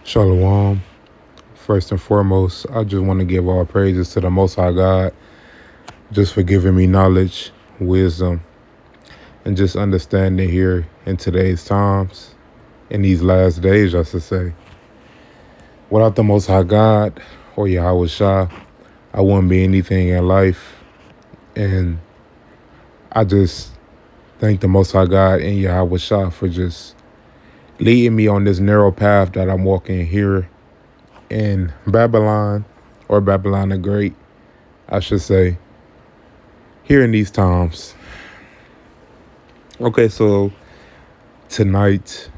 Shalom. First and foremost, I just want to give all praises to the Most High God just for giving me knowledge, wisdom, and just understanding here in today's times, in these last days, I should say. Without the Most High God or Yahweh Shah, I wouldn't be anything in life. And I just thank the Most High God and Yahweh Shah for just leading me on this narrow path that I'm walking here in Babylon, or Babylon the Great, I should say, here in these times. Okay, so tonight,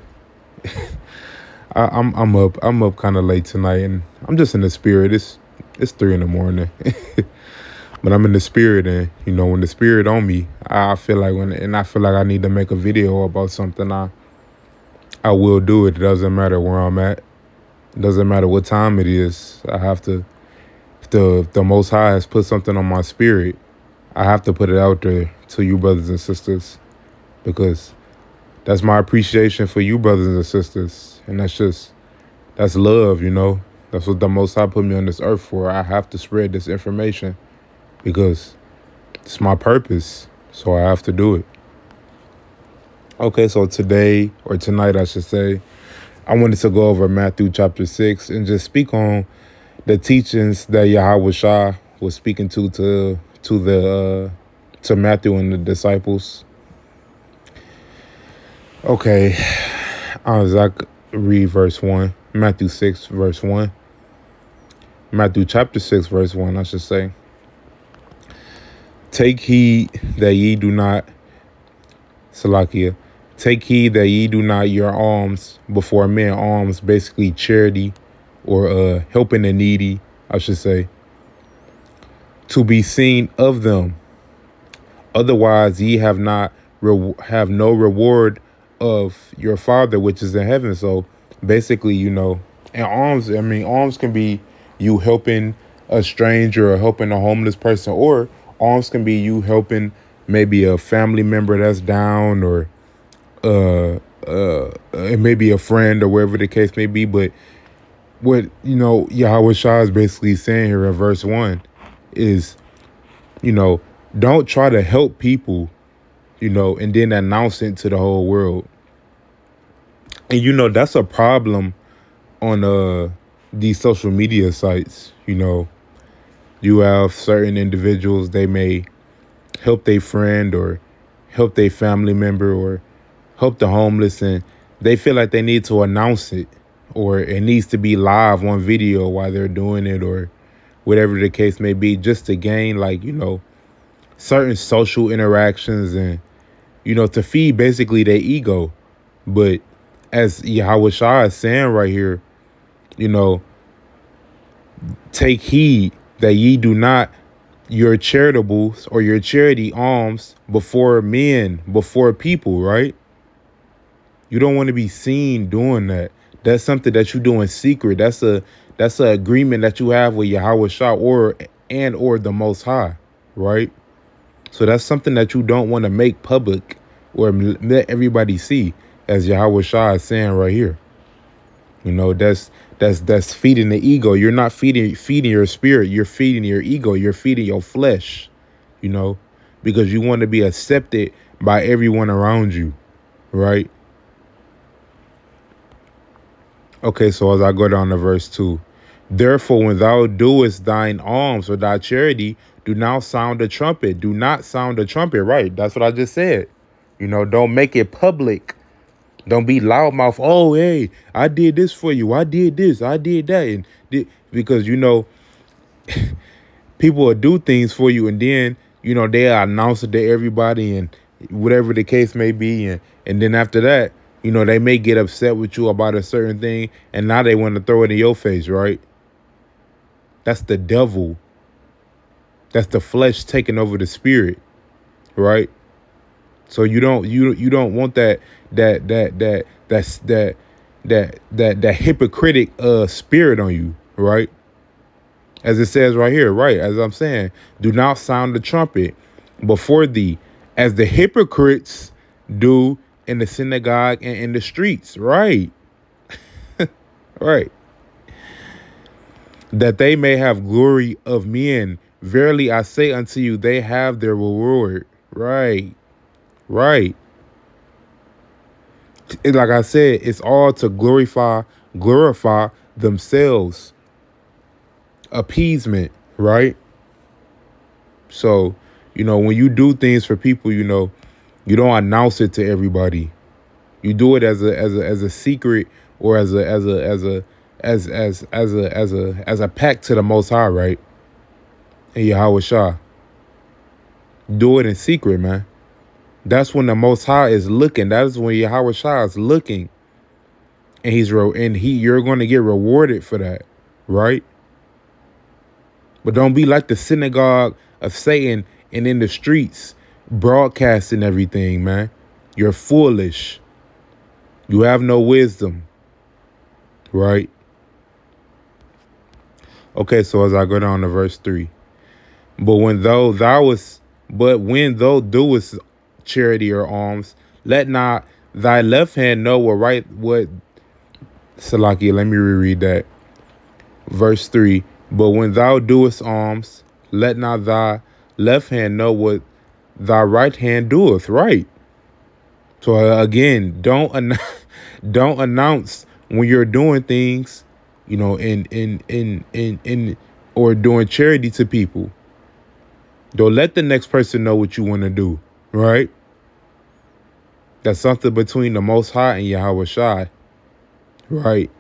I'm up kind of late tonight, and I'm just in the spirit. It's 3 a.m, but I'm in the spirit, and when the spirit on me, I feel like I need to make a video about something. I will do it. It doesn't matter where I'm at. It doesn't matter what time it is. I have to. If the Most High has put something on my spirit, I have to put it out there to you brothers and sisters, because that's my appreciation for you brothers and sisters. And that's love, That's what the Most High put me on this earth for. I have to spread this information because it's my purpose. So I have to do it. Okay, so today, or tonight I should say, I wanted to go over Matthew chapter 6 and just speak on the teachings that Yahweh Shah was speaking to Matthew and the disciples. Okay, I read verse 1, Matthew 6, verse 1. Matthew chapter 6, verse 1, I should say. Take heed that ye do not, Salakia, take heed that ye do not your alms before men. Alms, basically charity, or helping the needy, I should say, to be seen of them. Otherwise ye have no reward of your Father which is in heaven. So basically, and alms can be you helping a stranger or helping a homeless person, or alms can be you helping maybe a family member that's down, or it may be a friend, or wherever the case may be. But what Yahweh Shah is basically saying here in verse 1 is, don't try to help people, and then announce it to the whole world. And that's a problem on these social media sites. You have certain individuals, they may help their friend or help their family member or help the homeless, and they feel like they need to announce it, or it needs to be live on video while they're doing it, or whatever the case may be, just to gain certain social interactions, and to feed basically their ego. But as Yahweh Shah is saying right here, take heed that ye do not your charitables or your charity alms before men, before people, right? You don't want to be seen doing that. That's something that you do in secret. That's a agreement that you have with Yahweh Shah or the Most High, right? So that's something that you don't want to make public or let everybody see, as Yahweh Shah is saying right here. That's feeding the ego. You're not feeding your spirit. You're feeding your ego. You're feeding your flesh, because you want to be accepted by everyone around you, right? Okay, so as I go down to verse 2, therefore, when thou doest thine alms or thy charity, do not sound the trumpet. Do not sound the trumpet, right? That's what I just said. Don't make it public. Don't be loudmouth. Oh, hey, I did this for you. I did this. I did that. Because, people will do things for you, and then, they'll announce it to everybody, and whatever the case may be. And then after that, they may get upset with you about a certain thing, and now they want to throw it in your face, right? That's the devil. That's the flesh taking over the spirit, right? So you don't want that hypocritic spirit on you, right? As it says right here, right? As I'm saying, do not sound the trumpet before thee, as the hypocrites do in the synagogue and in the streets, right? Right. that they may have glory of men. Verily I say unto you, they have their reward. Right, right. Like I said, it's all to glorify themselves. Appeasement, right? So, when you do things for people, you don't announce it to everybody. You do it as a secret, or as a pact to the Most High, right? And Yahweh Shah. Do it in secret, man. That's when the Most High is looking. That is when Yahweh Shah is looking, and you're going to get rewarded for that, right? But don't be like the synagogue of Satan and in the streets broadcasting everything, man. You're foolish. You have no wisdom, right? Okay, so as I go down to verse 3. When thou doest charity or alms, let not thy left hand know what Salakia, let me reread that. Verse 3. But when thou doest alms, let not thy left hand know what thy right hand doeth. Right. So again, don't announce when you're doing things, in or doing charity to people. Don't let the next person know what you want to do. Right. That's something between the Most High and Yahweh Shai. Right.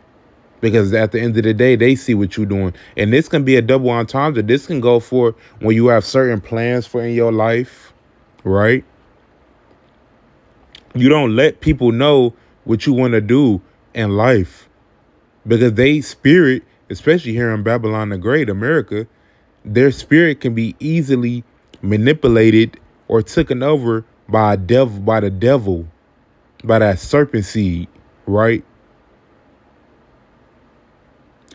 Because at the end of the day, they see what you're doing. And this can be a double entendre. This can go for when you have certain plans for in your life, right? You don't let people know what you want to do in life, because they spirit, especially here in Babylon the Great, America, their spirit can be easily manipulated or taken over by the devil, by that serpent seed, right?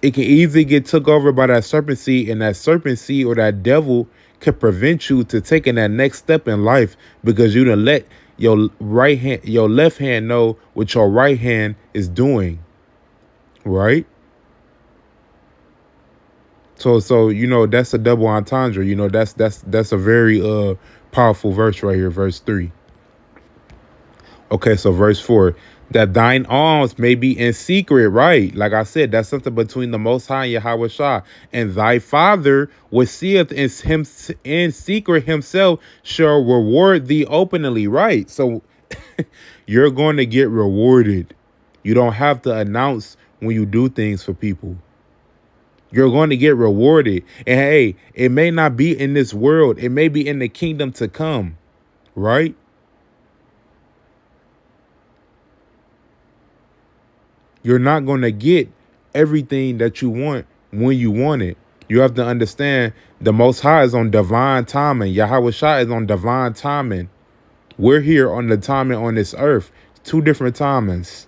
It can easily get took over by that serpent seed, and that serpent seed or that devil can prevent you to taking that next step in life, because you done let your left hand know what your right hand is doing, right? So that's a double entendre. That's a very powerful verse right here, verse 3. Okay, so verse 4, that thine alms may be in secret, right? Like I said, that's something between the Most High and Yahweh Shah. And thy Father, which seeth in secret himself, shall reward thee openly, right? So you're going to get rewarded. You don't have to announce when you do things for people. You're going to get rewarded. And hey, it may not be in this world. It may be in the kingdom to come, right? You're not going to get everything that you want when you want it. You have to understand the Most High is on divine timing. Yahweh Shah is on divine timing. We're here on the timing on this earth. Two different timings.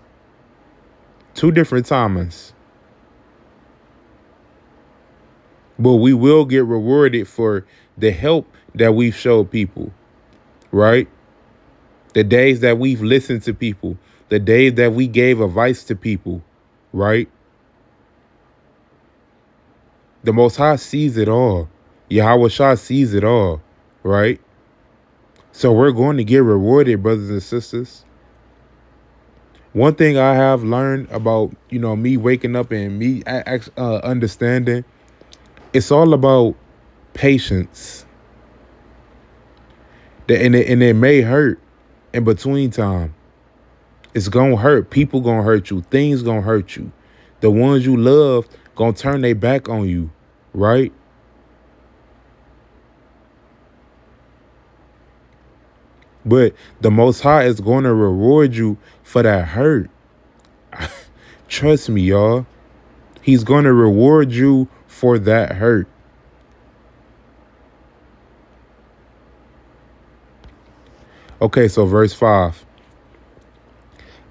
Two different timings. But we will get rewarded for the help that we've showed people, right? The days that we've listened to people. The days that we gave advice to people, right? The Most High sees it all. Yahweh Shah sees it all, right? So we're going to get rewarded, brothers and sisters. One thing I have learned about, me waking up and me understanding, it's all about patience. And it may hurt in between time. It's going to hurt. People going to hurt you. Things going to hurt you. The ones you love going to turn their back on you, right? But the Most High is going to reward you for that hurt. Trust me, y'all. He's going to reward you for that hurt. Okay, so verse 5.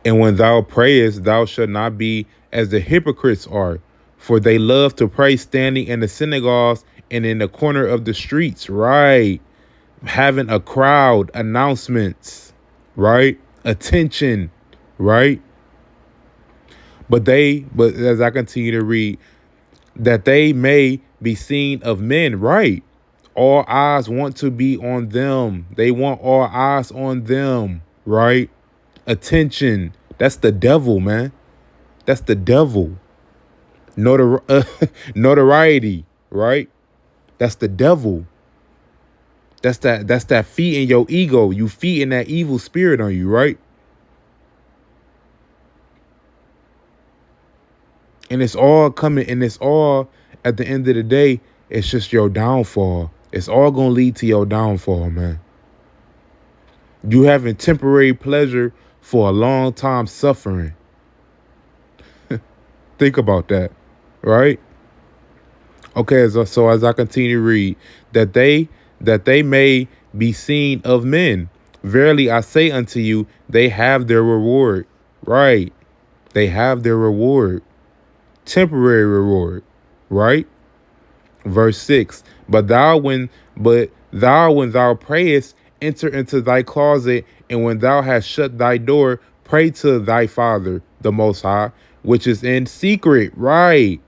And when thou prayest, thou shalt not be as the hypocrites are, for they love to pray standing in the synagogues and in the corner of the streets, right? Having a crowd, announcements, right? Attention, right? But as I continue to read, that they may be seen of men. Right. All eyes want to be on them. They want all eyes on them. Right. Attention. That's the devil, man. That's the devil. Notoriety. Right. That's the devil. That's that feeding your ego. You feeding that evil spirit on you, right? And it's all coming, and it's all at the end of the day, it's just your downfall. It's all gonna lead to your downfall, man. You having temporary pleasure for a long time suffering. Think about that, right? Okay, so as I continue to read, that they may be seen of men. Verily I say unto you, they have their reward. Right. They have their reward. Temporary reward. Right? Verse 6. But thou when thou prayest, enter into thy closet, and when thou hast shut thy door, pray to thy Father, the Most High, which is in secret. Right.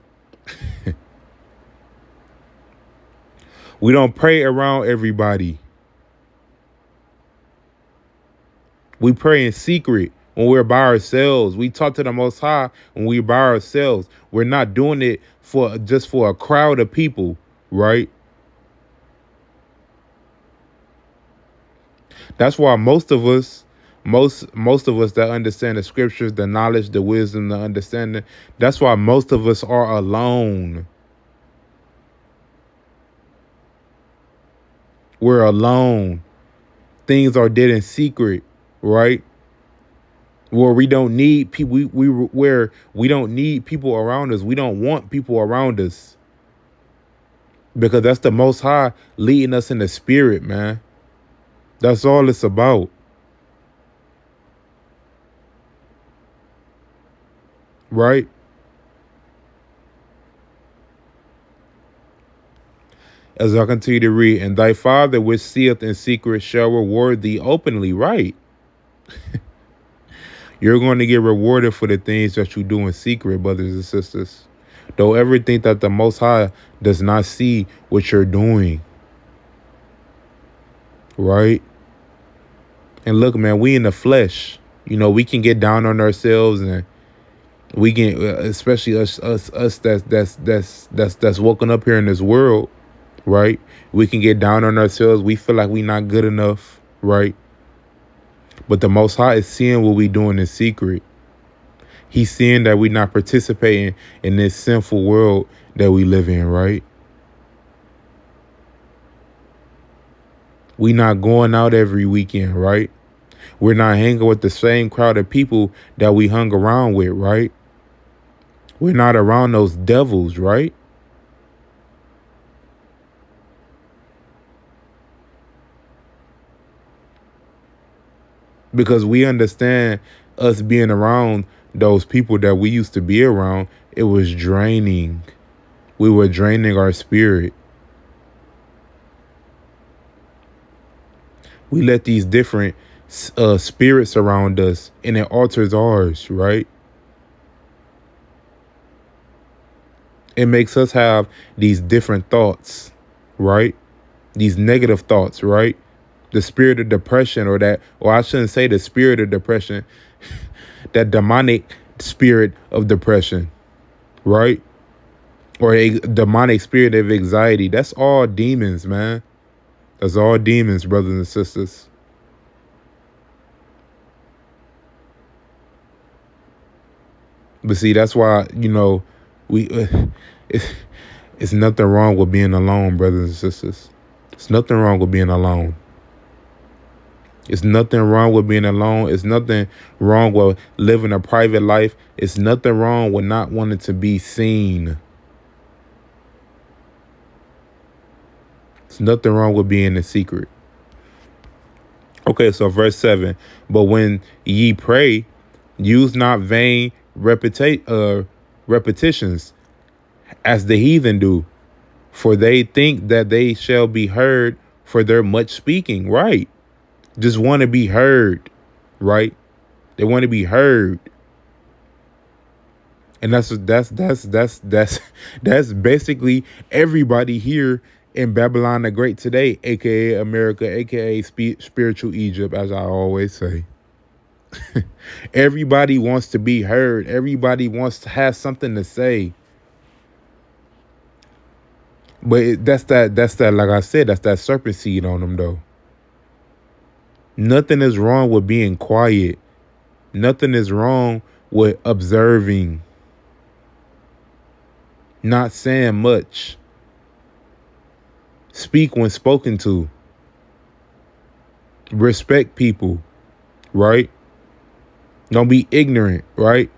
We don't pray around everybody. We pray in secret when we're by ourselves. We talk to the Most High when we're by ourselves. We're not doing it for a crowd of people, right? That's why most of us that understand the scriptures, the knowledge, the wisdom, the understanding, that's why most of us are alone. We're alone. Things are did in secret, right? Where we don't need people, where we don't need people around us. We don't want people around us because that's the Most High leading us in the spirit, man. That's all it's about, right? As I continue to read, and thy Father which seeth in secret shall reward thee openly, right? You're going to get rewarded for the things that you do in secret, brothers and sisters. Don't ever think that the Most High does not see what you're doing, right? And look, man, we in the flesh. We can get down on ourselves, and we can, especially us that's woken up here in this world, right? We can get down on ourselves. We feel like we not good enough, right? But the Most High is seeing what we doing in secret. He's seeing that we not participating in this sinful world that we live in, right? We not going out every weekend, right? We're not hanging with the same crowd of people that we hung around with, right? We're not around those devils, right? Because we understand us being around those people that we used to be around, it was draining. We were draining our spirit. We let these different spirits around us, and it alters ours, right? It makes us have these different thoughts, right? These negative thoughts, right? The spirit of depression, or I shouldn't say the spirit of depression, that demonic spirit of depression, right? Or a demonic spirit of anxiety. That's all demons, man. That's all demons, brothers and sisters. But see, that's why, we it's, it's nothing wrong with being alone, brothers and sisters. It's nothing wrong with being alone. It's nothing wrong with being alone. It's nothing wrong with living a private life. It's nothing wrong with not wanting to be seen. It's nothing wrong with being in secret. Okay, so verse 7. But when ye pray, use not vain repetitions as the heathen do, for they think that they shall be heard for their much speaking. Right. Just want to be heard, right? They want to be heard. And that's basically everybody here in Babylon the Great today, aka America, aka spiritual Egypt, as I always say. Everybody wants to be heard. Everybody wants to have something to say. But that's that. Like I said, that's that serpent seed on them, though. Nothing is wrong with being quiet. Nothing is wrong with observing, not saying much. Speak when spoken to. Respect people, right? Don't be ignorant, right?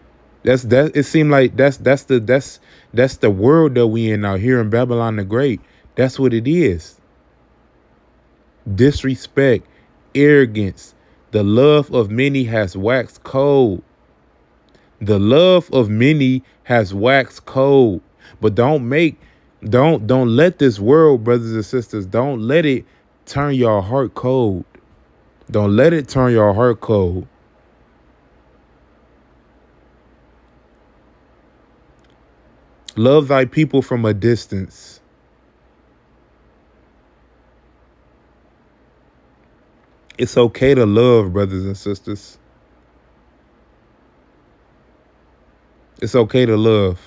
That's that. It seemed like that's the world that we in out here in Babylon the Great. That's what it is. Disrespect, arrogance. The love of many has waxed cold. The love of many has waxed cold. But don't let this world, brothers and sisters, don't let it turn your heart cold. Don't let it turn your heart cold. Love thy people from a distance. It's okay to love, brothers and sisters. It's okay to love.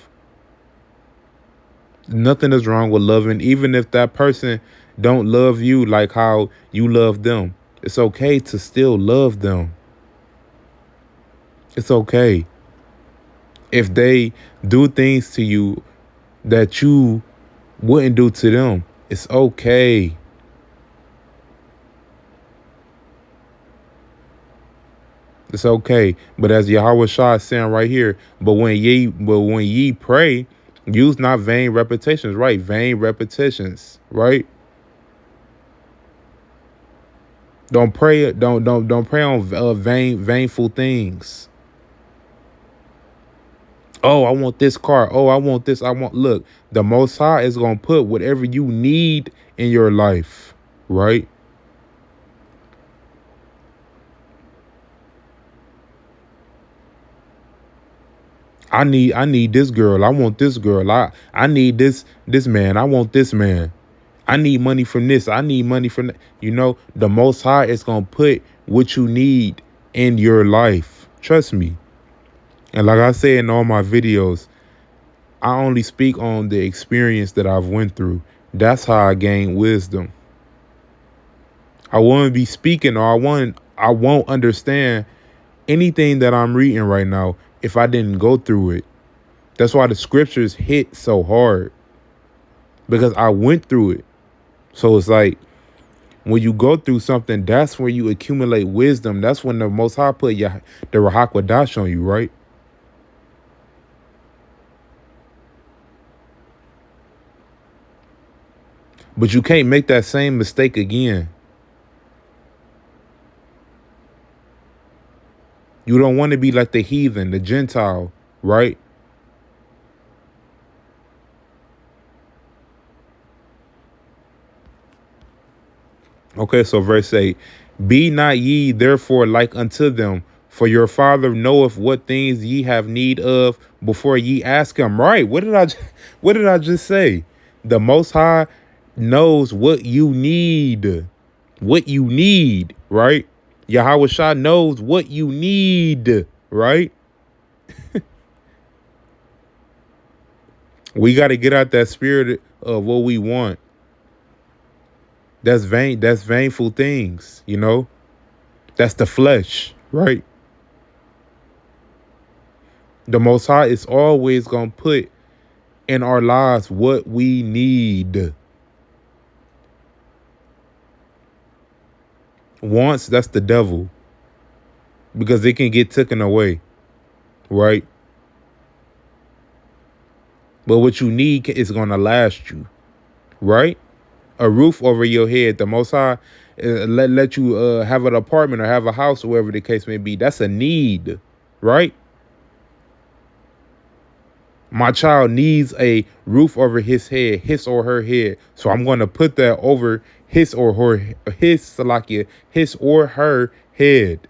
Nothing is wrong with loving, even if that person don't love you like how you love them. It's okay to still love them. It's okay. If they do things to you that you wouldn't do to them, it's okay. It's okay. But as Yahweh Shah is saying right here, but when ye pray, use not vain repetitions, right? Vain repetitions, right? Don't pray. Don't pray on vainful things. Oh, I want this car. Oh, I want this. Look, the Most High is going to put whatever you need in your life, right? I need this girl. I want this girl. I need this man. I want this man. I need money from this. I need money from that. The Most High is going to put what you need in your life. Trust me. And like I say in all my videos, I only speak on the experience that I've went through. That's how I gain wisdom. I won't be speaking, or I won't understand anything that I'm reading right now if I didn't go through it. That's why the scriptures hit so hard, because I went through it. So it's like when you go through something, that's when you accumulate wisdom. That's when the Most High put the Ruach Hadash on you, right? But you can't make that same mistake again. You don't want to be like the heathen, the Gentile, right? Okay, so verse 8, be not ye therefore like unto them, for your Father knoweth what things ye have need of before ye ask him. Right? What did I just say? The Most High knows what you need. What you need, right? Yahweh Shah knows what you need, right? We got to get out that spirit of what we want. That's vain. That's vainful things, That's the flesh, right? The Most High is always going to put in our lives what we need. Once, that's the devil, because it can get taken away, right? But what you need is going to last you, right? A roof over your head. The Most High let you have an apartment or have a house, or whatever the case may be. That's a need, right? My child needs a roof over his head, his or her head. So I'm going to put that over his or her head.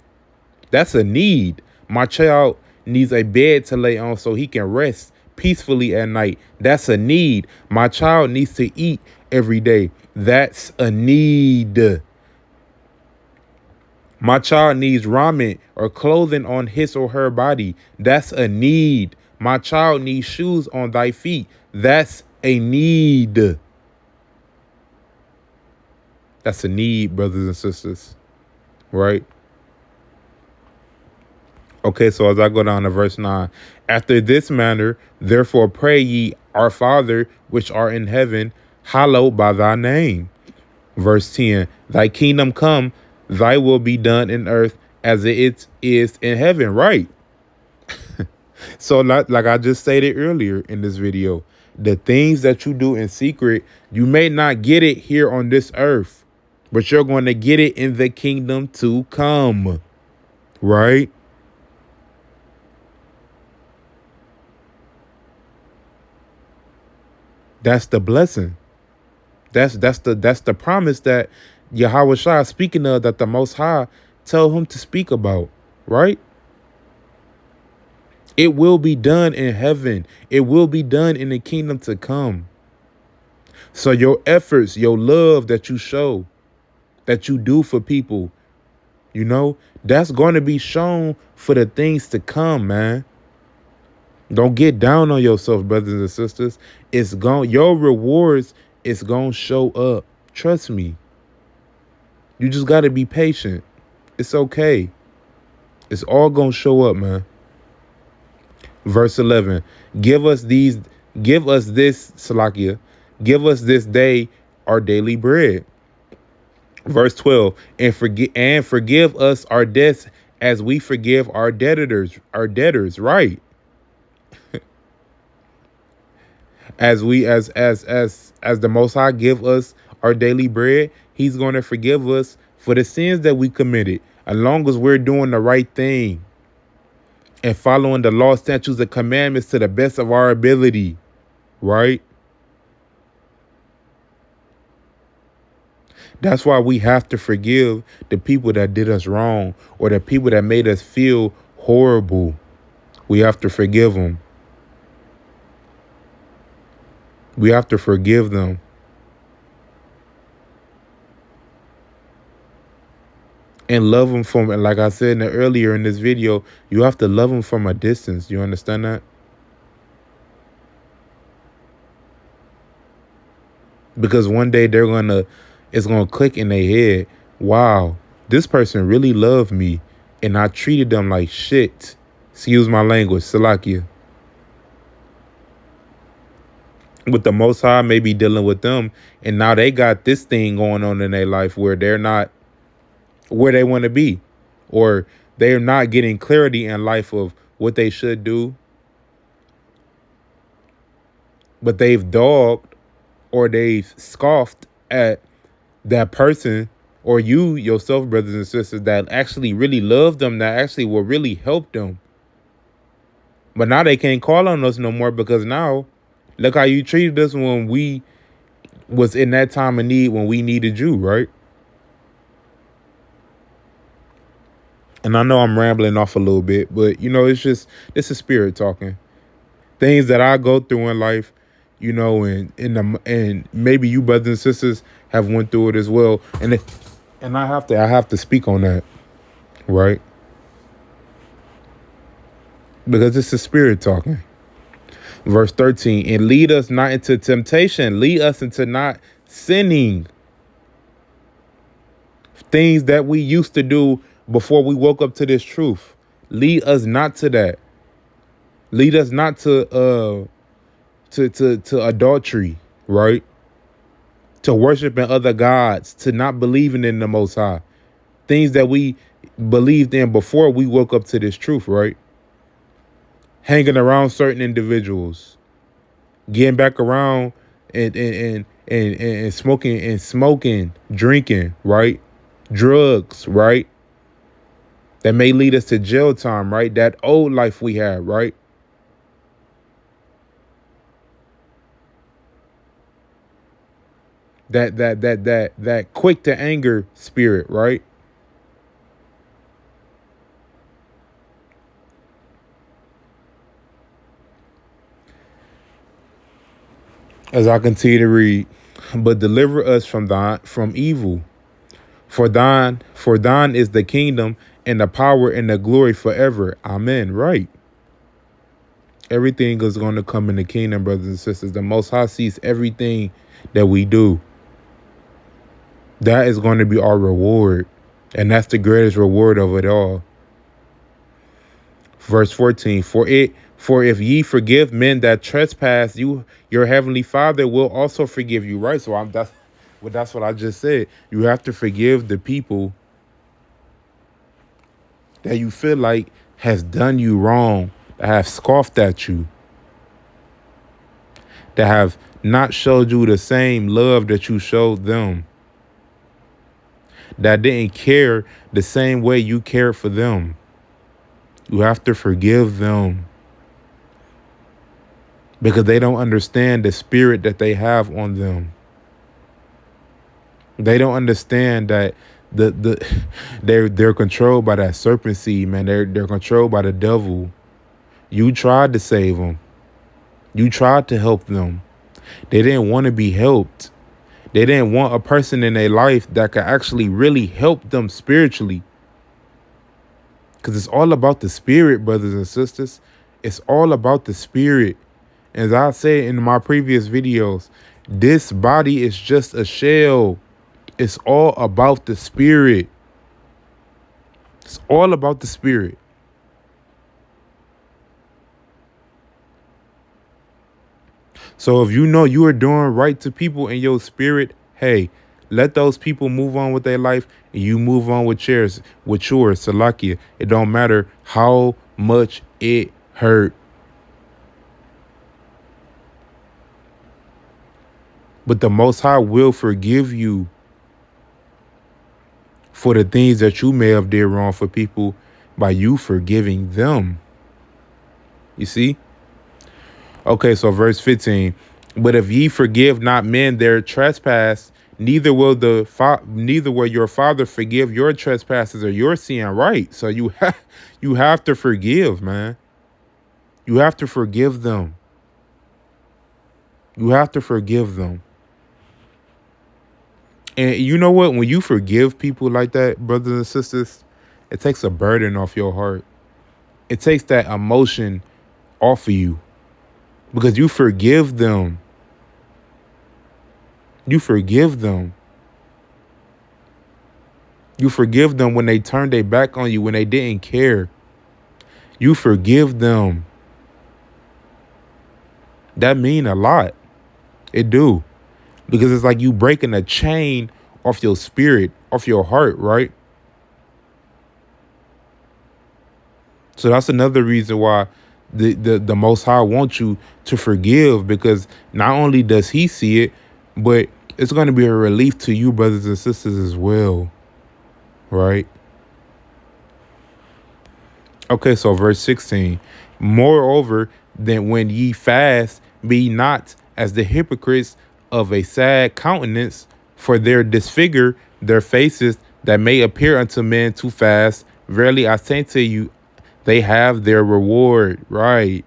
That's a need. My child needs a bed to lay on so he can rest peacefully at night. That's a need. My child needs to eat every day. That's a need. My child needs ramen or clothing on his or her body. That's a need. My child needs shoes on thy feet. That's a need. That's a need, brothers and sisters. Right? Okay, so as I go down to verse 9, after this manner, therefore pray ye, our Father, which art in heaven, hallowed by thy name. Verse 10, thy kingdom come, thy will be done in earth as it is in heaven. Right. So like I just stated earlier in this video, the things that you do in secret, you may not get it here on this earth, but you're going to get it in the kingdom to come. Right. That's the blessing. That's the promise that Yahweh Shai speaking of, that the Most High tell him to speak about, right? It will be done in heaven. It will be done in the kingdom to come. So your efforts, your love that you show, that you do for people, that's going to be shown for the things to come, man. Don't get down on yourself, brothers and sisters. Your rewards is going to show up. Trust me. You just got to be patient. It's okay. It's all going to show up, man. Verse 11. Give us this, Salakia. Give us this day our daily bread. Verse 12. And forgive us our debts as we forgive our debtors, right? As the Most High give us our daily bread, he's going to forgive us for the sins that we committed, as long as we're doing the right thing and following the law, statutes, and commandments to the best of our ability, right? That's why we have to forgive the people that did us wrong, or the people that made us feel horrible. We have to forgive them. We have to forgive them. And love them from, like I said earlier in this video, you have to love them from a distance. You understand that? Because one day it's gonna click in their head. Wow, this person really loved me, and I treated them like shit. Excuse my language, Salakia. With the Most High maybe dealing with them, and now they got this thing going on in their life where they're not where they want to be, or they're not getting clarity in life of what they should do, but they've dogged or they've scoffed at that person, or you yourself, brothers and sisters, that actually really love them, that actually will really help them. But now they can't call on us no more, because now look how you treated us when we was in that time of need, when we needed you, right? And I know I'm rambling off a little bit, but it's a spirit talking. Things that I go through in life, and maybe you brothers and sisters have went through it as well, and I have to speak on that, right? Because it's the spirit talking. Verse 13, and lead us not into temptation, lead us into not sinning. Things that we used to do before we woke up to this truth, lead us not to that. Lead us not to adultery, right? To worshiping other gods, to not believing in the Most High. Things that we believed in before we woke up to this truth, right? Hanging around certain individuals, getting back around and smoking, drinking, right? Drugs, right? That may lead us to jail time, right? That old life we had, right? That quick to anger spirit, right? As I continue to read, but deliver us from evil. For thine is the kingdom and the power and the glory forever. Amen. Right. Everything is going to come in the kingdom, brothers and sisters. The Most High sees everything that we do. That is going to be our reward. And that's the greatest reward of it all. Verse 14, for if ye forgive men that trespass you, your heavenly Father will also forgive you. Right. So that's what I just said. You have to forgive the people that you feel like has done you wrong, that have scoffed at you, that have not showed you the same love that you showed them, that didn't care the same way you cared for them. You have to forgive them because they don't understand the spirit that they have on them. They don't understand that they're controlled by that serpent seed, man. They're controlled by the devil. You tried to save them. You tried to help them. They didn't want to be helped. They didn't want a person in their life that could actually really help them spiritually. Because it's all about the spirit, brothers and sisters. It's all about the spirit. As I said in my previous videos, this body is just a shell. It's all about the spirit. It's all about the spirit. So if you know you are doing right to people in your spirit, hey, let those people move on with their life and you move on with yours, Salakia. It don't matter how much it hurt. But the Most High will forgive you for the things that you may have did wrong for people by you forgiving them. You see? Okay, so verse 15. But if ye forgive not men their trespass, neither will your Father forgive your trespasses or your sin. Right. So you have to forgive, man. You have to forgive them. You have to forgive them. And you know what? When you forgive people like that, brothers and sisters, it takes a burden off your heart. It takes that emotion off of you because you forgive them. You forgive them. You forgive them when they turned their back on you, when they didn't care. You forgive them. That mean a lot. It do. Because it's like you breaking a chain off your spirit, off your heart, right? So that's another reason why the Most High wants you to forgive, because not only does he see it, but it's going to be a relief to you, brothers and sisters, as well, right? Okay, so verse 16. Moreover, then when ye fast, be not as the hypocrites of a sad countenance, for their disfigure their faces, that may appear unto men to fast. Verily I say to you, they have their reward. Right.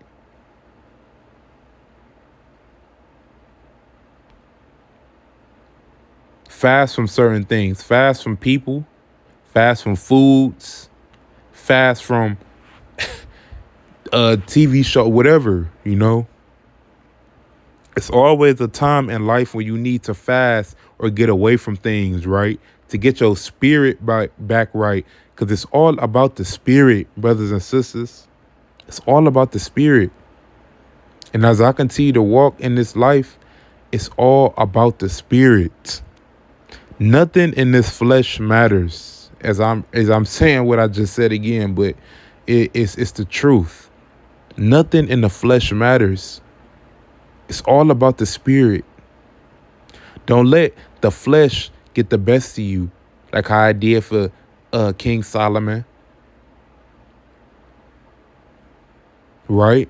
Fast from certain things. Fast from people. Fast from foods. Fast from a TV show, whatever, you know. It's always a time in life when you need to fast or get away from things, right? To get your spirit back right. Because it's all about the spirit, brothers and sisters. It's all about the spirit. And as I continue to walk in this life, it's all about the spirit. Nothing in this flesh matters. As I'm saying what I just said again, but it's the truth. Nothing in the flesh matters. It's all about the spirit. Don't let the flesh get the best of you, like how I did for King Solomon. Right?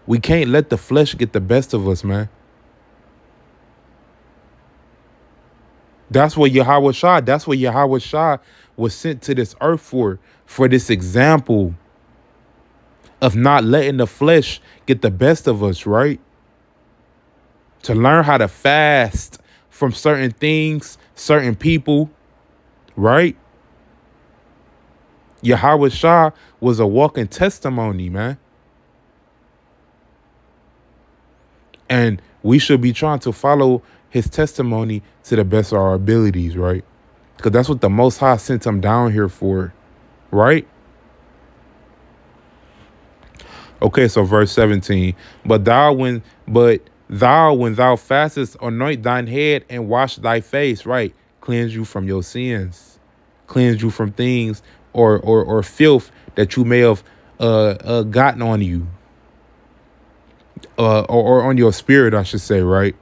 We can't let the flesh get the best of us, man. That's what Yahweh Shah was sent to this earth for this example of not letting the flesh get the best of us, right? to learn how to fast from certain things, certain people, right? Yahweh Shah was a walking testimony, man. And we should be trying to follow his testimony to the best of our abilities, right? Because that's what the Most High sent him down here for, right? Okay, so verse 17. But thou, when thou fastest, anoint thine head and wash thy face, right? Cleanse you from your sins. Cleanse you from things or filth that you may have gotten on you. Or on your spirit, I should say, right?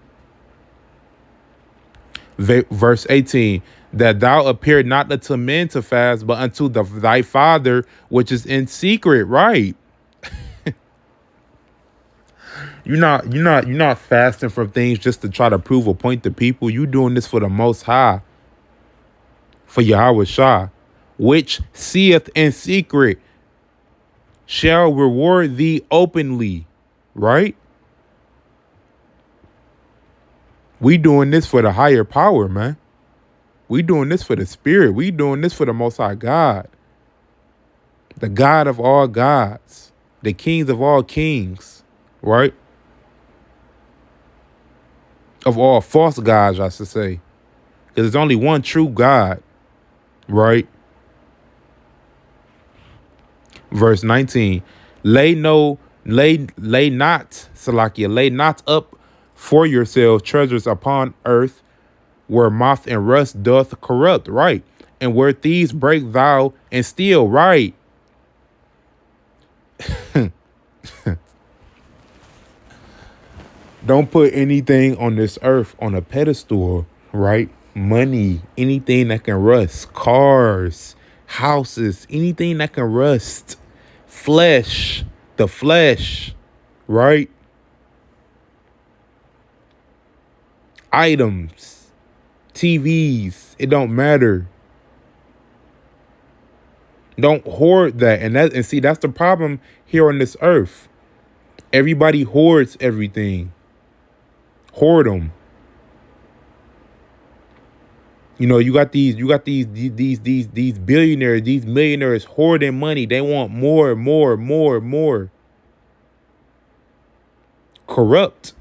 Verse 18, that thou appear not unto men to fast, but unto thy Father which is in secret, right? You're not fasting from things just to try to prove a point to people. You doing this for the Most High, for Yahweh Shah, which seeth in secret shall reward thee openly, right? We doing this for the higher power, man. We doing this for the spirit. We doing this for the Most High God, the God of all gods, the kings of all kings, right? Of all false gods, I should say, because there's only one true God, right? Verse 19, lay not, Salakia, lay not up for yourselves treasures upon earth, where moth and rust doth corrupt, right? And where thieves break thou and steal, right? Don't put anything on this earth on a pedestal, right? Money, anything that can rust, cars, houses, anything that can rust, flesh, the flesh, right? Items, TVs, it don't matter. Don't hoard that. And see, that's the problem here on this earth. Everybody hoards everything. Hoard them. You know, you got these billionaires, these millionaires hoarding money. They want more. Corrupt.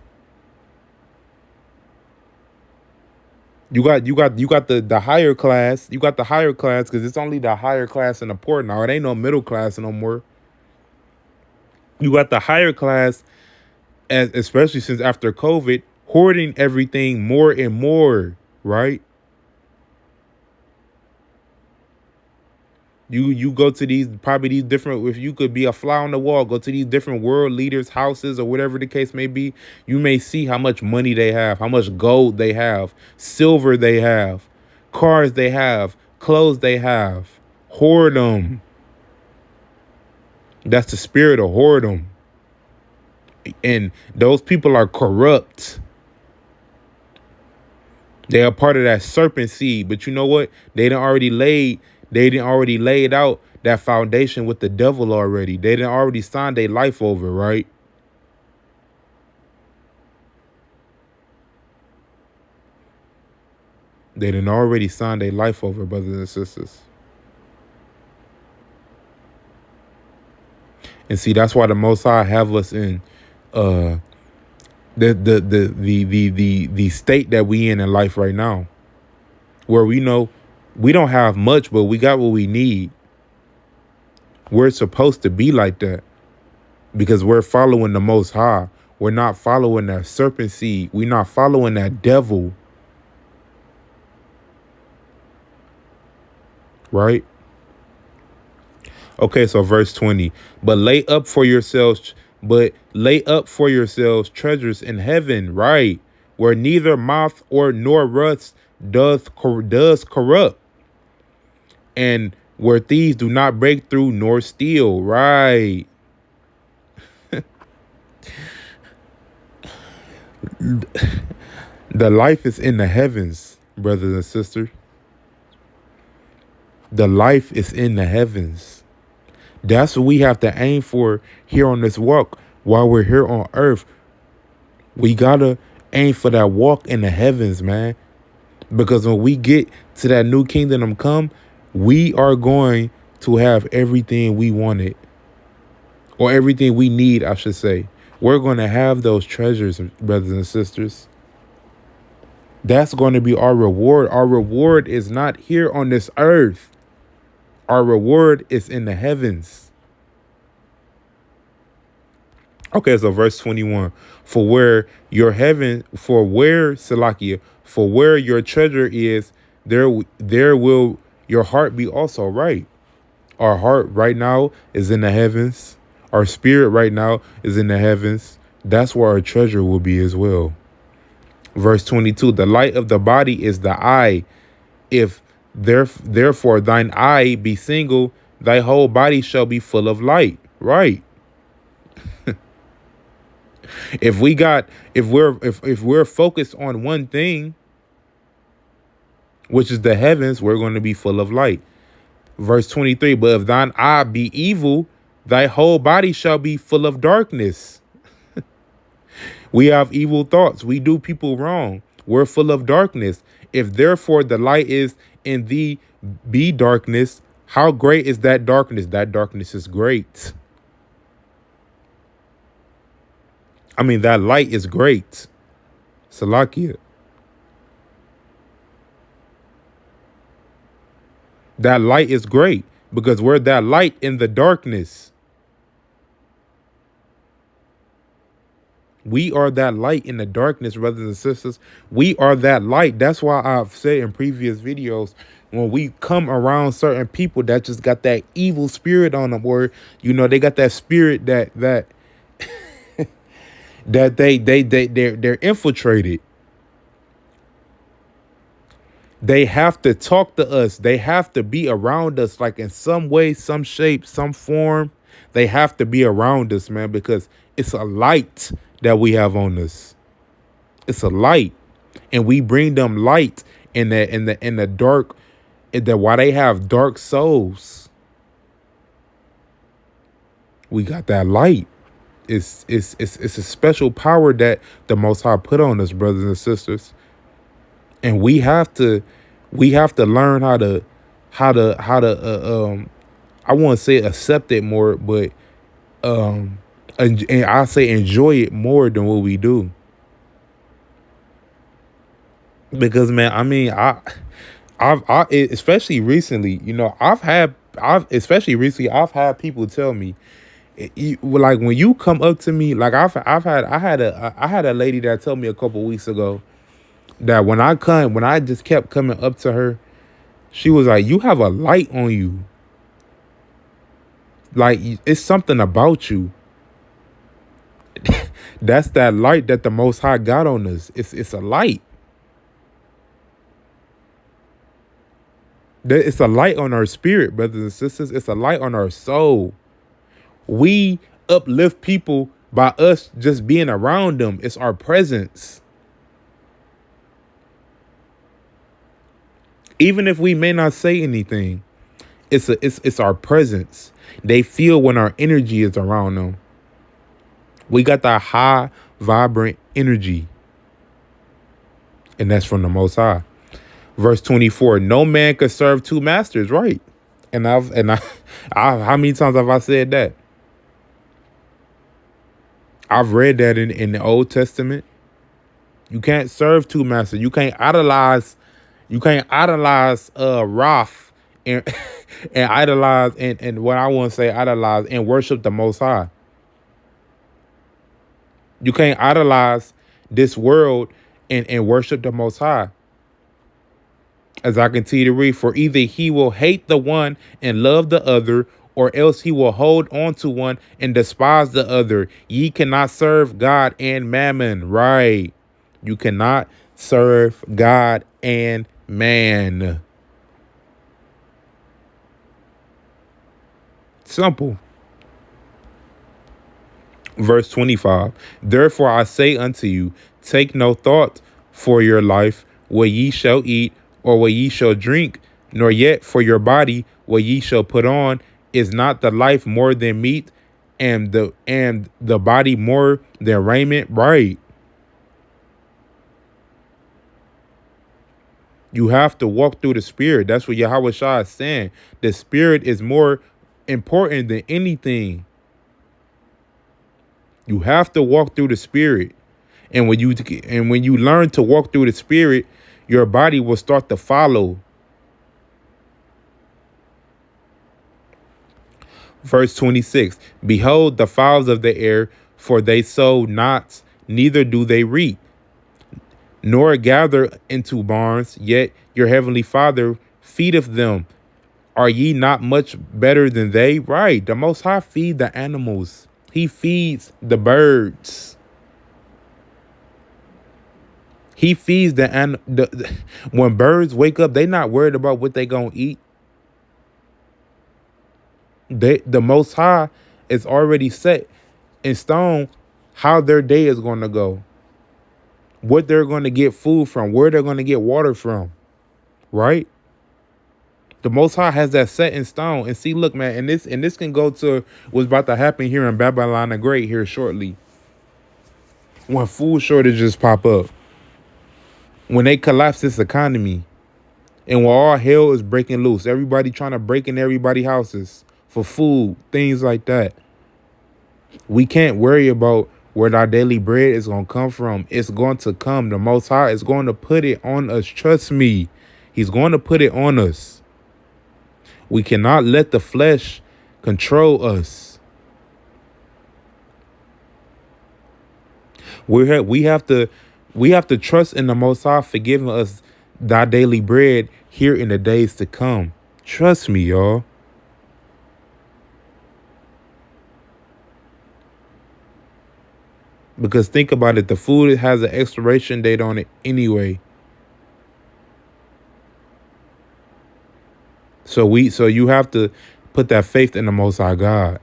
You got the higher class. You got the higher class because it's only the higher class and the poor now. It ain't no middle class no more. You got the higher class, especially since after COVID, hoarding everything more and more, right? You go to these different, if you could be a fly on the wall, go to these different world leaders' houses or whatever the case may be. You may see how much money they have, how much gold they have, silver they have, cars they have, clothes they have. Hoard them. That's the spirit of whoredom. And those people are corrupt. They are part of that serpent seed. But you know what? They didn't already laid out that foundation with the devil already. They didn't already sign their life over, right? They didn't already sign their life over, brothers and sisters. And see, that's why the Most High have us in the state that we in life right now, where we know we don't have much, but we got what we need. We're supposed to be like that because we're following the Most High. We're not following that serpent seed. We're not following that devil. Right? Okay, so verse 20. But lay up for yourselves treasures in heaven, right? Where neither moth nor rust does corrupt, and where thieves do not break through nor steal, right? The life is in the heavens, brothers and sisters. The life is in the heavens. That's what we have to aim for here on this walk while we're here on earth. We gotta Aim for that walk in the heavens, man. Because when we get to that new kingdom come, we are going to have everything we wanted, or everything we need, I should say. We're going to have those treasures, brothers and sisters. That's going to be our reward. Our reward is not here on this earth. Our reward is in the heavens. Okay, so verse 21. Salakia, for where your treasure is, there will your heart be also, right? Our heart right now is in the heavens. Our spirit right now is in the heavens. That's where our treasure will be as well. Verse 22, the light of the body is the eye. If therefore thine eye be single, thy whole body shall be full of light. Right. If we're focused on one thing, which is the heavens, we're going to be full of light. Verse 23, but if thine eye be evil, thy whole body shall be full of darkness. We have evil thoughts. We do people wrong. We're full of darkness. If therefore the light is in thee be darkness, how great is that darkness? That darkness is great. I mean, that light is great. Salakia. That light is great because we're that light in the darkness. We are that light in the darkness, brothers and sisters. We are that light. That's why I've said in previous videos, when we come around certain people that just got that evil spirit on them, or they got that spirit that that they're infiltrated. They have to talk to us. They have to be around us, like in some way, some shape, some form. They have to be around us, man, because it's a light that we have on us. It's a light, and we bring them light in the dark. Why they have dark souls. We got that light. It's a special power that the Most High put on us, brothers and sisters, and we have to learn how to I want to say accept it more, but and I say enjoy it more than what we do. Because, man, I mean, I especially recently, I've had people tell me, like, when you come up to me, like I had a lady that told me a couple weeks ago that when I just kept coming up to her, she was like, you have a light on you. Like, it's something about you. That's that light that the Most High got on us. It's a light. It's a light on our spirit, brothers and sisters. It's a light on our soul. We uplift people by us just being around them. It's our presence. Even if we may not say anything, it's our presence. They feel when our energy is around them. We got that high, vibrant energy. And that's from the Most High. Verse 24, no man could serve two masters, right? And I how many times have I said that? I've read that in the Old Testament. You can't serve two masters. You can't idolize Wrath and and idolize and what I want to say idolize and worship the Most High. You can't idolize this world and worship the Most High. As I continue to read, for either he will hate the one and love the other, or else he will hold on to one and despise the other. Ye cannot serve God and mammon. Right. You cannot serve God and man. Simple. Verse 25. Therefore I say unto you, take no thought for your life, what ye shall eat, or what ye shall drink, nor yet for your body, what ye shall put on. Is not the life more than meat, and the body more than raiment? Right. You have to walk through the spirit. That's what Yahweh Shah is saying. The spirit is more important than anything. You have to walk through the spirit. And when you learn to walk through the spirit, your body will start to follow. Verse 26. Behold the fowls of the air, for they sow not, neither do they reap, nor gather into barns, yet your heavenly Father feedeth them. Are ye not much better than they? Right. The Most High feed the animals. He feeds the birds. He feeds when birds wake up, they not worried about what they gonna eat. The Most High is already set in stone how their day is gonna go, what they're gonna get food from, where they're gonna get water from. Right. The Most High has that set in stone. And see, look, man, and this can go to what's about to happen here in Babylon the Great here shortly. When food shortages pop up, when they collapse this economy, and when all hell is breaking loose, everybody trying to break in everybody's houses for food, things like that. We can't worry about where our daily bread is going to come from. It's going to come. The Most High is going to put it on us. Trust me. He's going to put it on us. We cannot let the flesh control us. We have to trust in the Most High for giving us thy daily bread here in the days to come. Trust me, y'all. Because think about it, the food has an expiration date on it anyway. So you have to put that faith in the Most High God.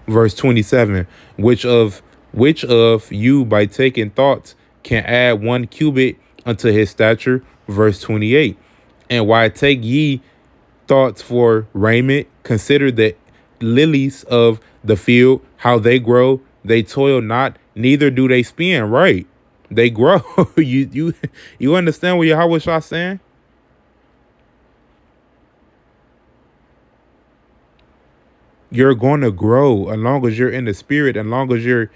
Verse 27, which of you by taking thoughts can add 1 cubit unto his stature. Verse 28, and why take ye thoughts for raiment? Consider the lilies of the field, how they grow. They toil not, neither do they spin. Right. They grow. You understand what Yahweh Shah saying? You're going to grow as long as you're in the spirit, as long as you're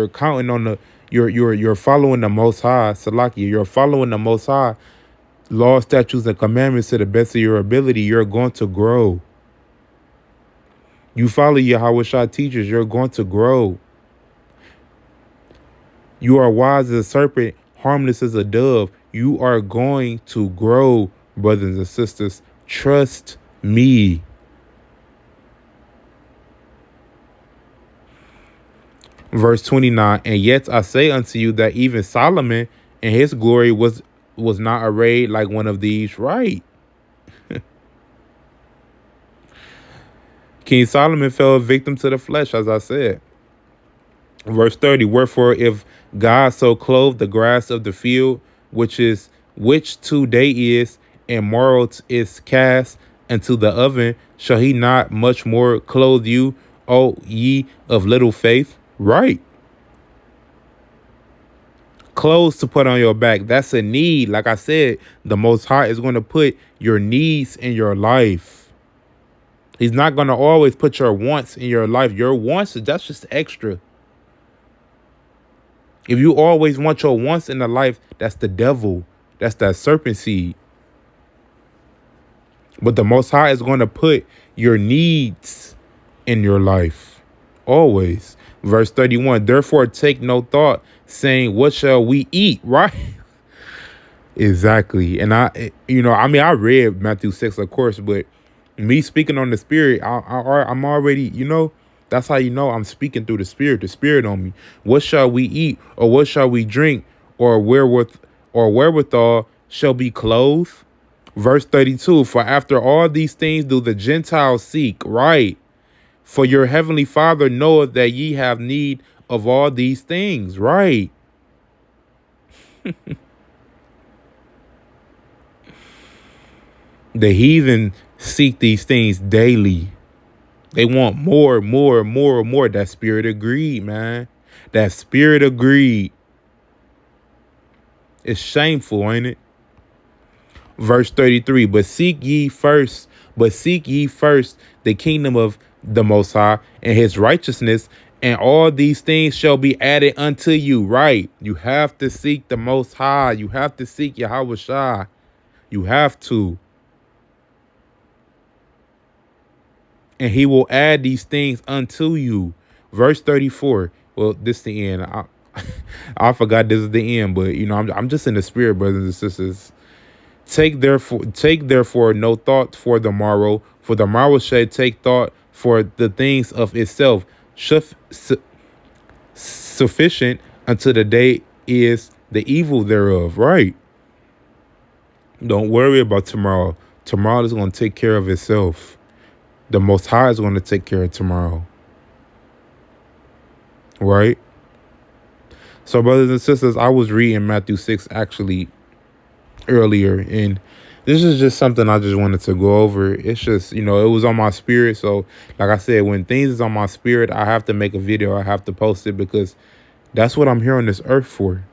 counting on you're following the Most High, Salakia. You're following the Most High law, statutes, and commandments to the best of your ability. You're going to grow. You follow Yahweh Shah teachers, you're going to grow. You are wise as a serpent, harmless as a dove. You are going to grow, brothers and sisters. Trust me. Verse 29, and yet I say unto you that even Solomon in his glory was not arrayed like one of these. Right. King Solomon fell a victim to the flesh, as I said. Verse 30, wherefore if God so clothed the grass of the field, which today is, and tomorrow is cast into the oven, shall he not much more clothe you, O ye of little faith? Right. Clothes to put on your back. That's a need. Like I said, the Most High is going to put your needs in your life. He's not going to always put your wants in your life. Your wants, that's just extra. If you always want your wants in the life, that's the devil. That's that serpent seed. But the Most High is going to put your needs in your life. Always. Verse 31, therefore take no thought, saying, what shall we eat? Right? Exactly. And I read Matthew 6, of course, but me speaking on the spirit, I'm already, that's how you know I'm speaking through the spirit on me. What shall we eat, or what shall we drink, or wherewithal shall be clothed? Verse 32, for after all these things do the Gentiles seek. Right. For your heavenly Father knoweth that ye have need of all these things. Right. The heathen seek these things daily. They want more. That spirit of greed, man. That spirit of greed. It's shameful, ain't it? Verse 33, but seek ye first the kingdom of the Most High and his righteousness, and all these things shall be added unto you. Right? You have to seek the Most High. You have to seek Yahweh Shai. You have to. And he will add these things unto you. Verse 34. Well, this is the end. I forgot this is the end, but I'm just in the spirit, brothers and sisters. Take therefore no thought for the morrow shall take thought for the things of itself. Sufficient unto the day is the evil thereof. Right? Don't worry about tomorrow. Tomorrow is going to take care of itself. The Most High is going to take care of tomorrow. Right? So, brothers and sisters, I was reading Matthew 6 actually earlier, and this is just something I just wanted to go over. It's just, it was on my spirit. So, like I said, when things is on my spirit, I have to make a video. I have to post it because that's what I'm here on this earth for.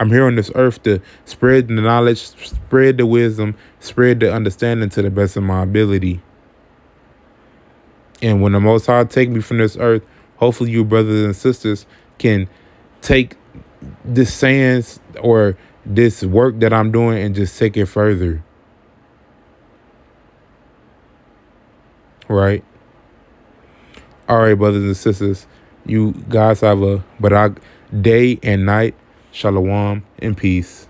I'm here on this earth to spread the knowledge, spread the wisdom, spread the understanding to the best of my ability. And when the Most High take me from this earth, hopefully you brothers and sisters can take this sayings or this work that I'm doing and just take it further. Right? All right, brothers and sisters. You guys have a barak day and night. Shalom and peace.